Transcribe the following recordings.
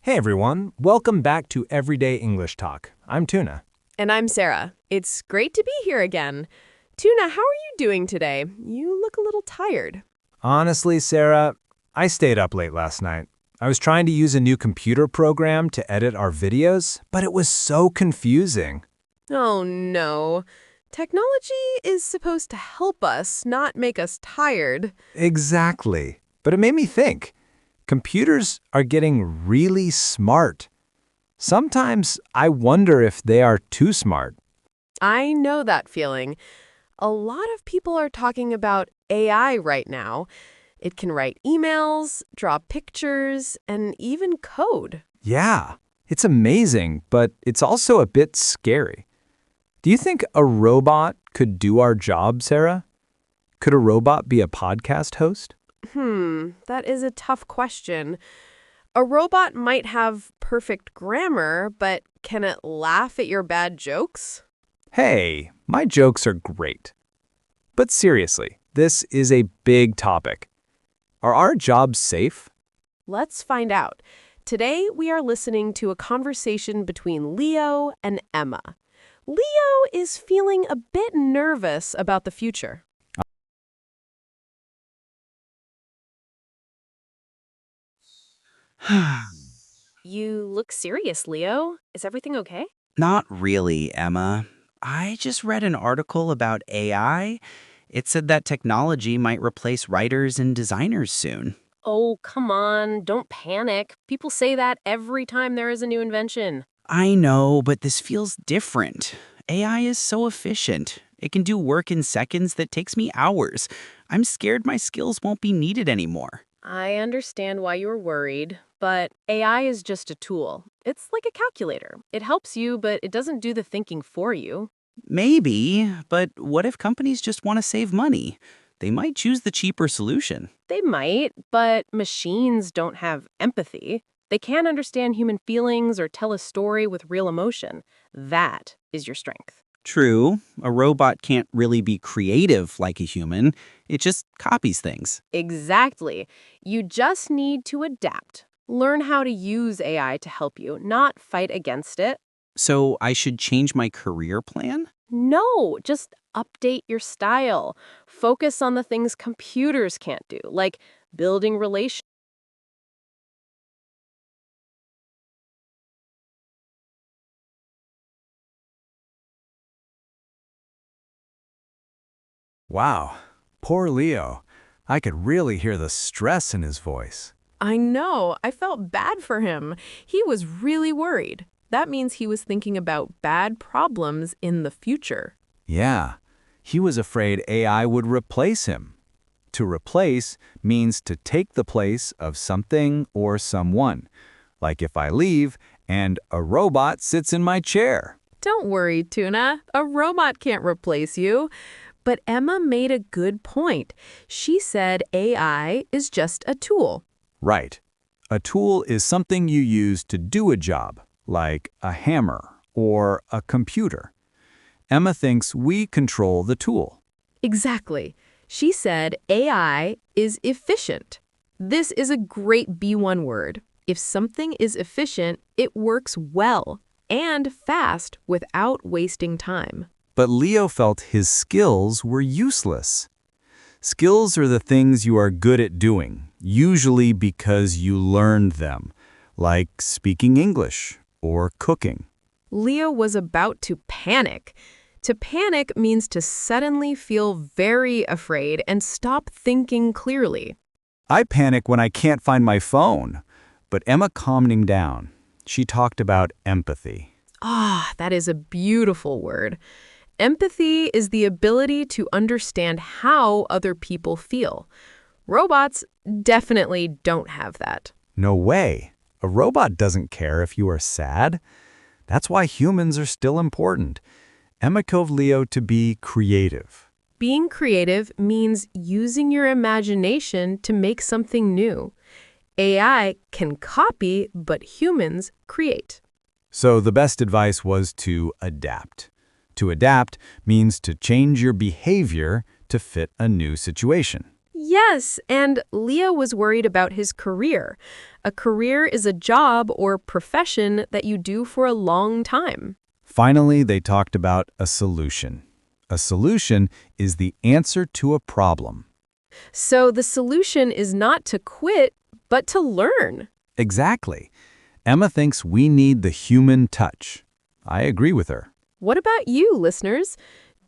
Hey everyone, welcome back to Everyday English Talk. I'm Tuna. And I'm Sarah. It's great to be here again. Tuna, how are you doing today? You look a little tired. Honestly, Sarah, I stayed up late last night. I was trying to use a new computer program to edit our videos, but it was so confusing. Oh no. Technology is supposed to help us, not make us tired. Exactly. But it made me think. Computers are getting really smart. Sometimes I wonder if they are too smart. I know that feeling. A lot of people are talking about AI right now. It can write emails, draw pictures, and even code. Yeah, it's amazing, but it's also a bit scary. Do you think a robot could do our job, Sarah? Could a robot be a podcast host? That is a tough question. A robot might have perfect grammar, but can it laugh at your bad jokes? Hey, my jokes are great. But seriously, this is a big topic. Are our jobs safe? Let's find out. Today, we are listening to a conversation between Leo and Emma. Leo is feeling a bit nervous about the future. You look serious, Leo. Is everything okay? Not really, Emma. I just read an article about AI. It said that technology might replace writers and designers soon. Oh, come on. Don't panic. People say that every time there is a new invention. I know, but this feels different. AI is so efficient. It can do work in seconds that takes me hours. I'm scared my skills won't be needed anymore. I understand why you're worried, but AI is just a tool. It's like a calculator. It helps you, but it doesn't do the thinking for you. Maybe, but what if companies just want to save money? They might choose the cheaper solution. They might, but machines don't have empathy. They can't understand human feelings or tell a story with real emotion. That is your strength. True, a robot can't really be creative like a human. It just copies things. Exactly. You just need to adapt. Learn how to use AI to help you, not fight against it. So I should change my career plan? No, just update your style. Focus on the things computers can't do, like building relationships. Wow, poor Leo. I could really hear the stress in his voice. I know. I felt bad for him. He was really worried. That means he was thinking about bad problems in the future. Yeah, he was afraid AI would replace him. To replace means to take the place of something or someone. Like if I leave and a robot sits in my chair. Don't worry, Tuna. A robot can't replace you. But Emma made a good point. She said AI is just a tool. Right. A tool is something you use to do a job, like a hammer or a computer. Emma thinks we control the tool. Exactly. She said AI is efficient. This is a great B1 word. If something is efficient, it works well and fast without wasting time. But Leo felt his skills were useless. Skills are the things you are good at doing, usually because you learned them, like speaking English or cooking. Leo was about to panic. To panic means to suddenly feel very afraid and stop thinking clearly. I panic when I can't find my phone. But Emma calmed him down. She talked about empathy. That is a beautiful word. Empathy is the ability to understand how other people feel. Robots definitely don't have that. No way. A robot doesn't care if you are sad. That's why humans are still important. Emma told Leo to be creative. Being creative means using your imagination to make something new. AI can copy, but humans create. So the best advice was to adapt. To adapt means to change your behavior to fit a new situation. Yes, and Leo was worried about his career. A career is a job or profession that you do for a long time. Finally, they talked about a solution. A solution is the answer to a problem. So the solution is not to quit, but to learn. Exactly. Emma thinks we need the human touch. I agree with her. What about you, listeners?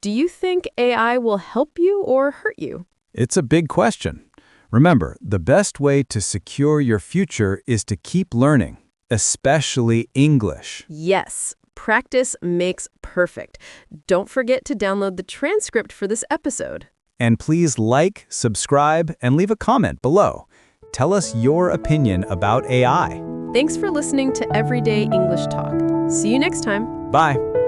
Do you think AI will help you or hurt you? It's a big question. Remember, the best way to secure your future is to keep learning, especially English. Yes, practice makes perfect. Don't forget to download the transcript for this episode. And please like, subscribe, and leave a comment below. Tell us your opinion about AI. Thanks for listening to Everyday English Talk. See you next time. Bye.